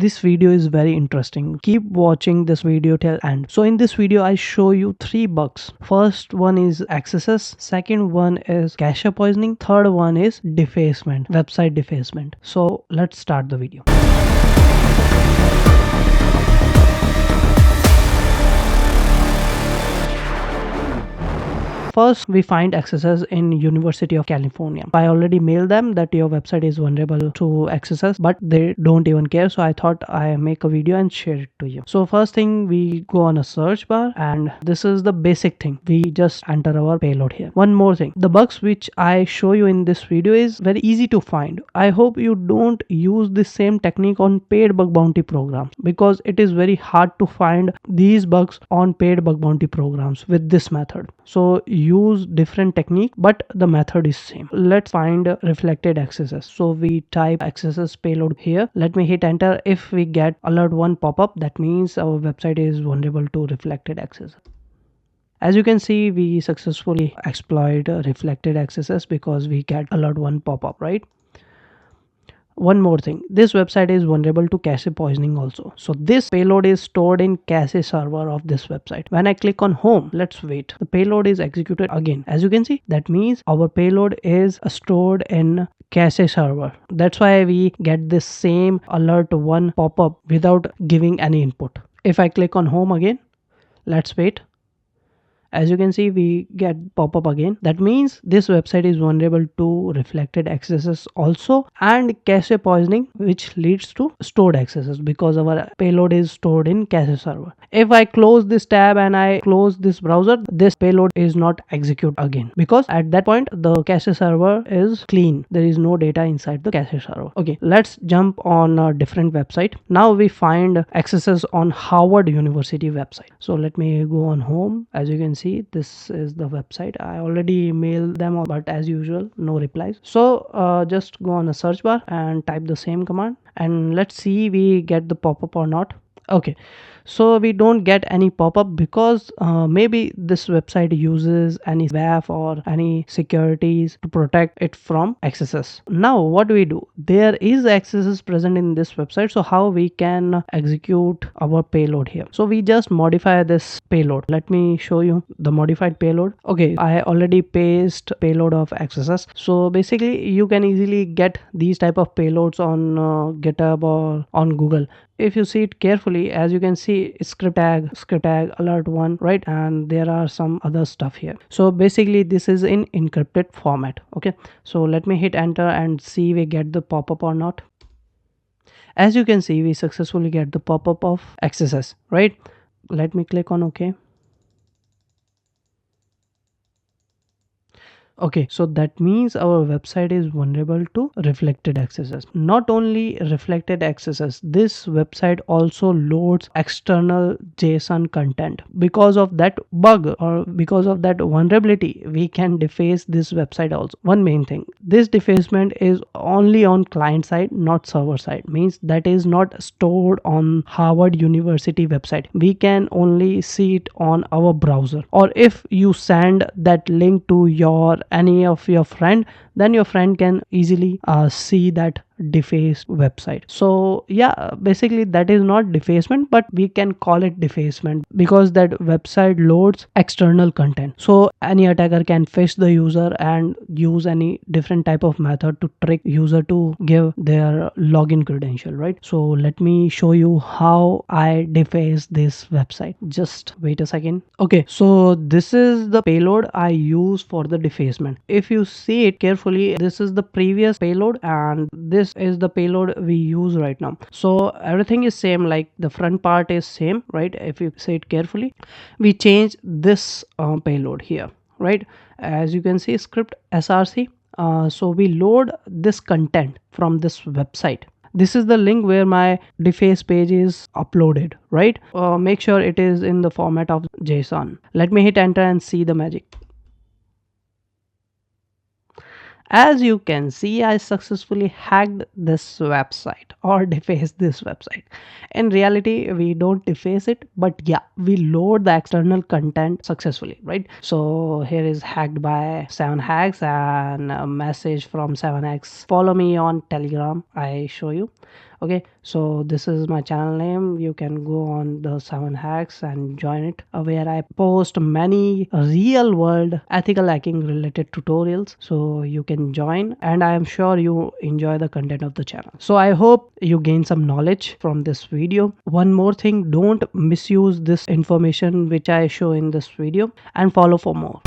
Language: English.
This video is very interesting. Keep watching this video till end. So in this video I show you 3 bugs. First one is accesses, second one is cache poisoning, third one is defacement, website defacement. So let's start the video. First, we find accesses in University of California. I already mailed them that your website is vulnerable to accesses, but they don't even care. So I thought I make a video and share it to you. So first thing, we go on a search bar, and this is the basic thing. We just enter our payload here. One more thing, the bugs which I show you in this video is very easy to find. I hope you don't use the same technique on paid bug bounty programs, because it is very hard to find these bugs on paid bug bounty programs with this method. So use different technique, but the method is same. Let's find reflected accesses. So we type accesses payload here. Let me hit enter. If we get alert 1 pop-up, that means our website is vulnerable to reflected accesses. As you can see, we successfully exploit reflected accesses because we get alert 1 pop-up, right? One more thing, this website is vulnerable to cache poisoning also. So this payload is stored in cache server of this website. When I click on home, let's wait. The payload is executed again. As you can see, that means our payload is stored in cache server. That's why we get this same alert 1 pop-up without giving any input. If I click on home again, let's wait. As you can see, we get pop-up again. That means this website is vulnerable to reflected accesses also, and cache poisoning, which leads to stored accesses because our payload is stored in cache server. If I close this tab and I close this browser, this payload is not execute again, because at that point the cache server is clean. There is no data inside the cache server. Okay, let's jump on a different website. Now we find accesses on Harvard University website. So let me go on home. As you can see, this is the website. I already mailed them, but as usual, no replies. So just go on a search bar and type the same command, and let's see we get the pop-up or not. Okay, so we don't get any pop-up because maybe this website uses any WAF or any securities to protect it from accesses. Now what do we do? There is accesses present in this website, so how we can execute our payload here? So we just modify this payload. Let me show you the modified payload. Okay, I already paste payload of accesses. So basically you can easily get these type of payloads on GitHub or on Google. If you see it carefully, as you can see, script tag alert 1, right? And there are some other stuff here. So basically this is in encrypted format. Okay, so let me hit enter and see we get the pop-up or not. As you can see, we successfully get the pop-up of accesses, right? Let me click on OK. Okay, so that means our website is vulnerable to reflected accesses. Not only reflected accesses, this website also loads external JSON content. Because of that bug or because of that vulnerability, we can deface this website also. One main thing, this defacement is only on client side, not server side. Means that is not stored on Harvard University website. We can only see it on our browser. Or if you send that link to any of your friend, then your friend can easily see that defaced website. So yeah, basically that is not defacement, but we can call it defacement because that website loads external content. So any attacker can phish the user and use any different type of method to trick user to give their login credential, right? So let me show you how I deface this website. Just wait a second. Okay, so this is the payload I use for the defacement. If you see it carefully, this is the previous payload and this is the payload we use right now. So everything is same, like the front part is same, right? If you see it carefully, we change this payload here, right? As you can see, script src. So we load this content from this website. This is the link where my deface page is uploaded, right? Make sure it is in the format of JSON. Let me hit enter and see the magic. As you can see, I successfully hacked this website or defaced this website. In reality, we don't deface it, but yeah, we load the external content successfully, right? So here is hacked by 7hacks and a message from 7hacks. Follow me on Telegram, I show you. Okay, so this is my channel name. You can go on the 7 hacks and join it, where I post many real world ethical hacking related tutorials, so you can join, and I am sure you enjoy the content of the channel. So I hope you gain some knowledge from this video. One more thing, don't misuse this information which I show in this video, and follow for more.